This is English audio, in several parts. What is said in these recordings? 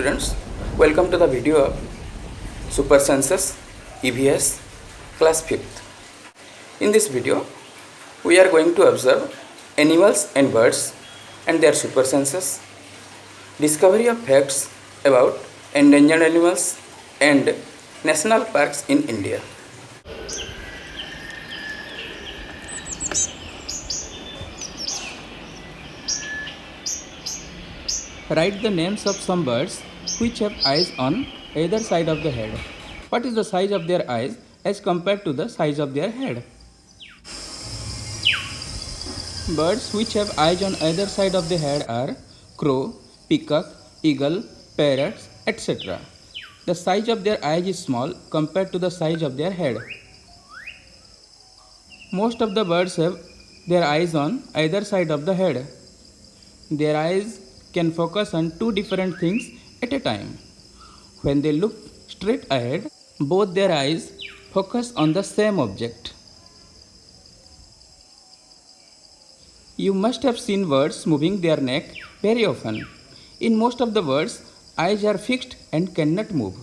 students, welcome to the video of Super Senses EVS class 5th. In this video, we are going to observe animals and birds and their super senses, discovery of facts about endangered animals and national parks in India. Write the names of some birds which have eyes on either side of the head. What is the size of their eyes as compared to the size of their head? Birds which have eyes on either side of the head are crow, peacock, eagle, parrots, etc. The size of their eyes is small compared to the size of their head. Most of the birds have their eyes on either side of the head. Their eyes can focus on two different things at a time. When they look straight ahead, both their eyes focus on the same object. You must have seen birds moving their neck very often. In most of the birds, eyes are fixed and cannot move.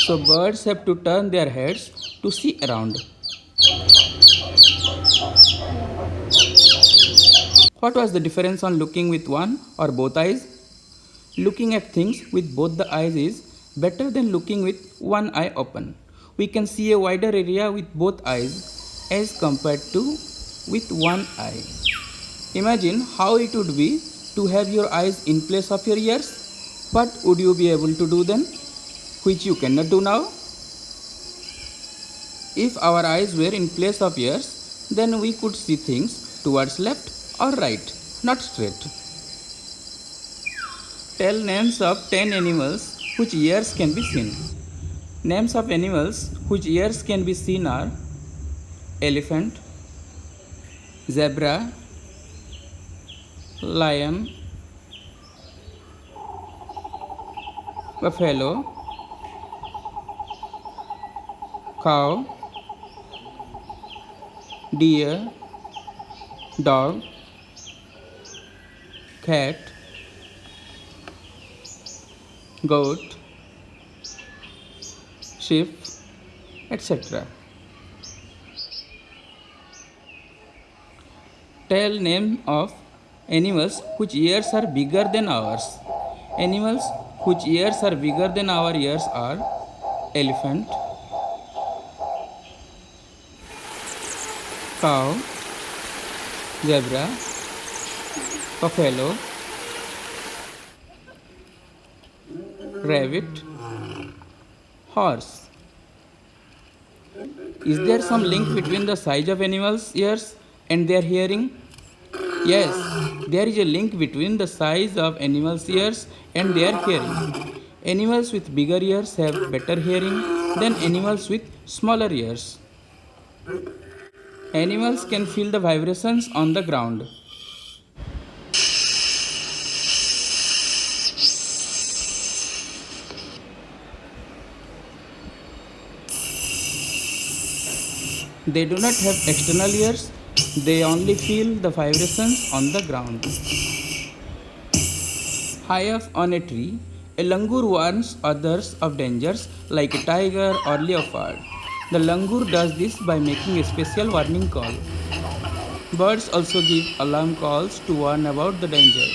So birds have to turn their heads to see around. What was the difference on looking with one or both eyes? Looking at things with both the eyes is better than looking with one eye open. We can see a wider area with both eyes as compared to with one eye. Imagine how it would be to have your eyes in place of your ears. What would you be able to do then, which you cannot do now? If our eyes were in place of ears, then we could see things towards left or right, not straight. Tell names of 10 animals whose ears can be seen. Names of animals whose ears can be seen are elephant, zebra, lion, buffalo, cow, deer, dog, cat, goat, sheep, etc. Tell name of animals whose ears are bigger than ours. Animals whose ears are bigger than our ears are elephant, cow, zebra, buffalo, rabbit, horse. Is there some link between the size of animals' ears and their hearing? Yes, there is a link between the size of animals' ears and their hearing. Animals with bigger ears have better hearing than animals with smaller ears. Animals can feel the vibrations on the ground. They do not have external ears, they only feel the vibrations on the ground. High up on a tree, a langur warns others of dangers like a tiger or leopard. The langur does this by making a special warning call. Birds also give alarm calls to warn about the danger.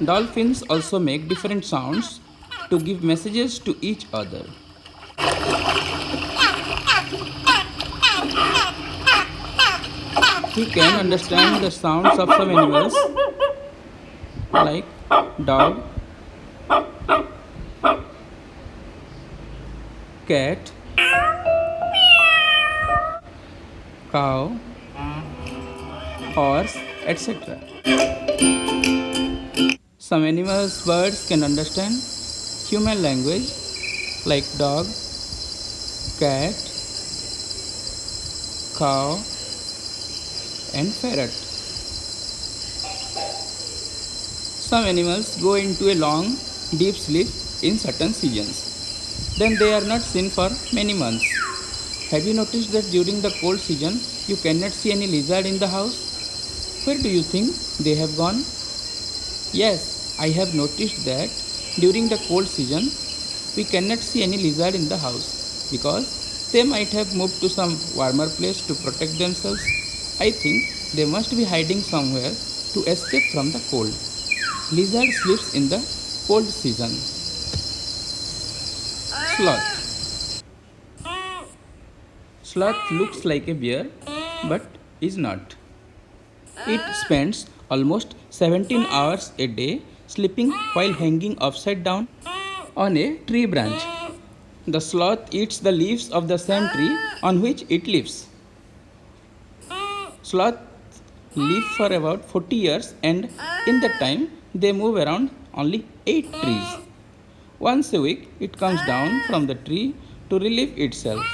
Dolphins also make different sounds to give messages to each other. We can understand the sounds of some animals like dog, cat, cow, horse, etc. Some animals, birds can understand human language like dog, cat, cow, and parrot. Some animals go into a long, deep sleep in certain seasons. Then they are not seen for many months. Have you noticed that during the cold season you cannot see any lizard in the house? Where do you think they have gone? Yes, I have noticed that during the cold season we cannot see any lizard in the house because they might have moved to some warmer place to protect themselves. I think they must be hiding somewhere to escape from the cold. Lizard sleeps in the cold season. Sloth. Sloth looks like a bear but is not. It spends almost 17 hours a day sleeping while hanging upside down on a tree branch. The sloth eats the leaves of the same tree on which it lives. Sloths live for about 40 years and in that time they move around only 8 trees. Once a week it comes down from the tree to relieve itself.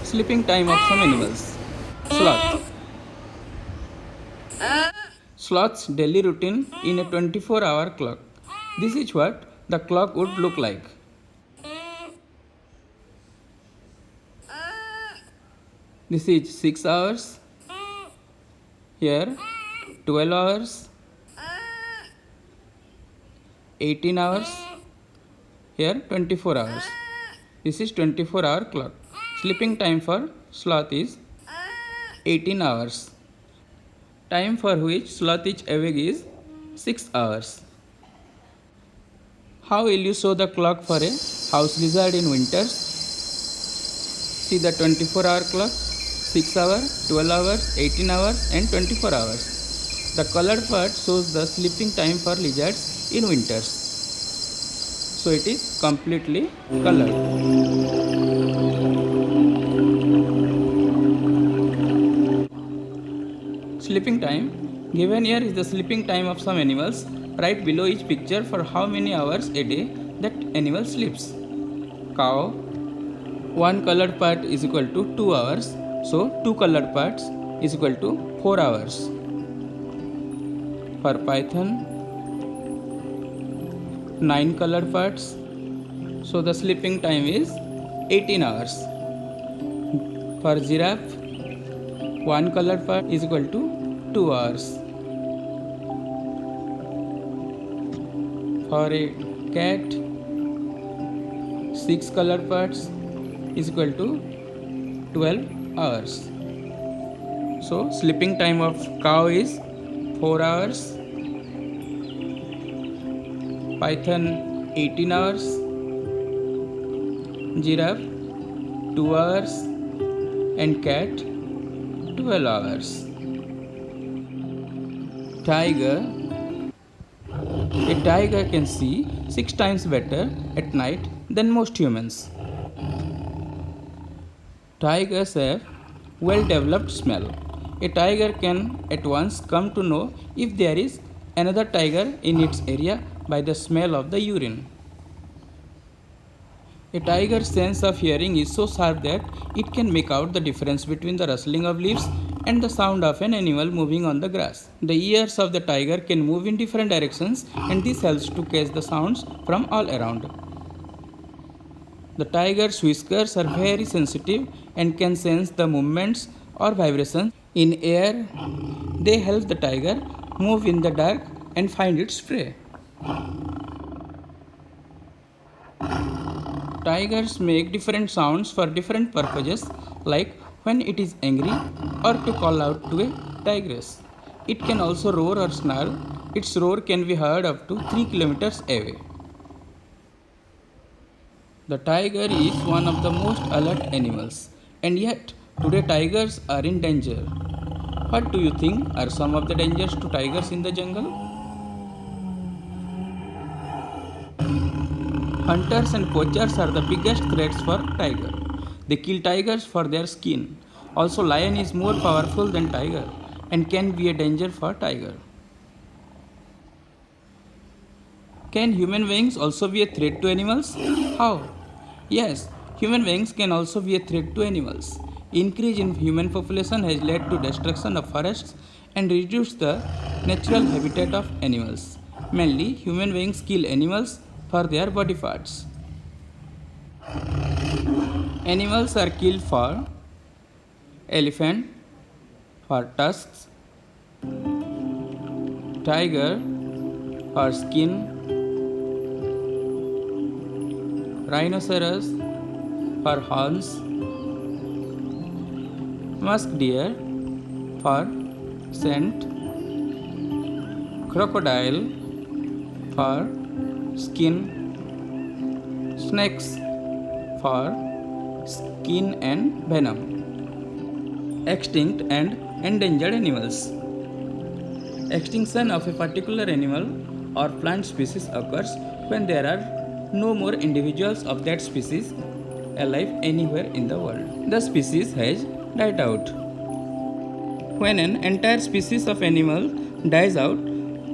Sleeping time of some animals. Sloth. Sloth's daily routine in a 24-hour clock. This is what the clock would look like. This is 6 hours. Here 12 hours. 18 hours. Here 24 hours. This is 24-hour clock. Sleeping time for sloth is 18 hours. Time for which sloth is awake is 6 hours. How will you show the clock for a house lizard in winters? See the 24-hour clock, 6 hours, 12 hours, 18 hours and 24 hours. The colored part shows the sleeping time for lizards in winters. So it is completely colored. Sleeping time. Given here is the sleeping time of some animals. Write below each picture for how many hours a day that animal sleeps. Cow. One colored part is equal to 2 hours. So 2 colored parts is equal to 4 hours. For python, 9 colored parts. So the sleeping time is 18 hours. For giraffe, 1 colored part is equal to 2 hours. For a cat, 6 colored parts is equal to 12 hours. So sleeping time of cow is 4 hours, python 18 hours, giraffe 2 hours and cat 12 hours. Tiger. A tiger can see 6 times better at night than most humans. Tigers have well-developed smell. A tiger can at once come to know if there is another tiger in its area by the smell of the urine. A tiger's sense of hearing is so sharp that it can make out the difference between the rustling of leaves and the sound of an animal moving on the grass. The ears of the tiger can move in different directions and this helps to catch the sounds from all around. The tiger's whiskers are very sensitive and can sense the movements or vibrations in air. They help the tiger move in the dark and find its prey. Tigers make different sounds for different purposes, like when it is angry or to call out to a tigress. It can also roar or snarl. Its roar can be heard up to 3 kilometers away. The tiger is one of the most alert animals, and yet today tigers are in danger. What do you think are some of the dangers to tigers in the jungle? Hunters and poachers are the biggest threats for tiger. They kill tigers for their skin. Also, lion is more powerful than tiger and can be a danger for tiger. Can human beings also be a threat to animals? How? Yes, human beings can also be a threat to animals. Increase in human population has led to destruction of forests and reduced the natural habitat of animals. Mainly, human beings kill animals for their body parts. Animals are killed for elephant for tusks, tiger for skin, rhinoceros for horns, musk deer for scent, crocodile for skin, snakes for skin and venom. Extinct and endangered animals. Extinction of a particular animal or plant species occurs when there are no more individuals of that species alive anywhere in the world. The species has died out. When an entire species of animal dies out,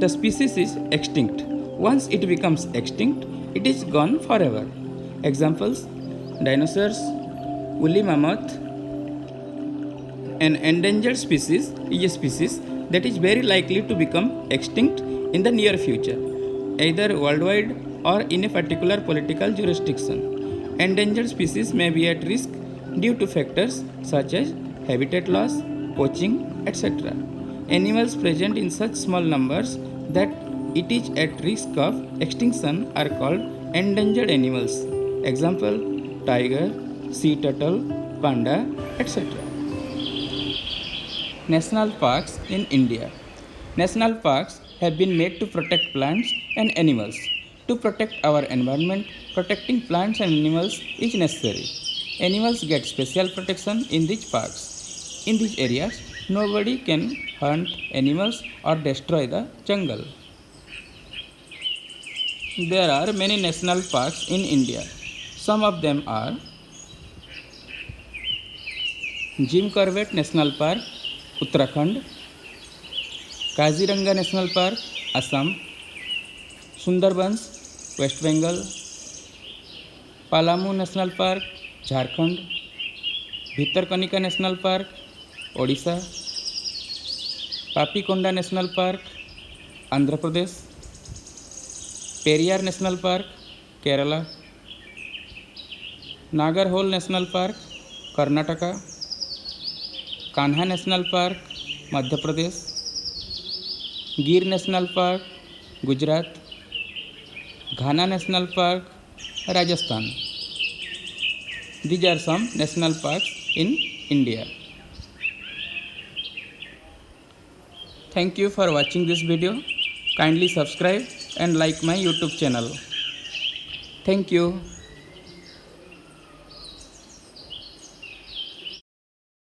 the species is extinct. Once it becomes extinct, it is gone forever. Examples: dinosaurs, woolly mammoth. An endangered species is a species that is very likely to become extinct in the near future, either worldwide or in a particular political jurisdiction. Endangered species may be at risk due to factors such as habitat loss, poaching, etc. Animals present in such small numbers that it is at risk of extinction are called endangered animals. Example: tiger, sea turtle, panda, etc. National parks in India. National parks have been made to protect plants and animals. To protect our environment, protecting plants and animals is necessary. Animals get special protection in these parks. In these areas, nobody can hunt animals or destroy the jungle. There are many national parks in India. Some of them are Jim Corbett National Park, Uttarakhand; Kaziranga National Park, Assam; Sundarbans, West Bengal; Palamu National Park, Jharkhand; Bhitarkanika National Park, Odisha; Papikonda National Park, Andhra Pradesh; Periyar National Park, Kerala; Nagarhole National Park, Karnataka; Kanha National Park, Madhya Pradesh; Gir National Park, Gujarat; Ghana National Park, Rajasthan. These are some national parks in India. Thank you for watching this video. Kindly subscribe and like my YouTube channel. Thank you.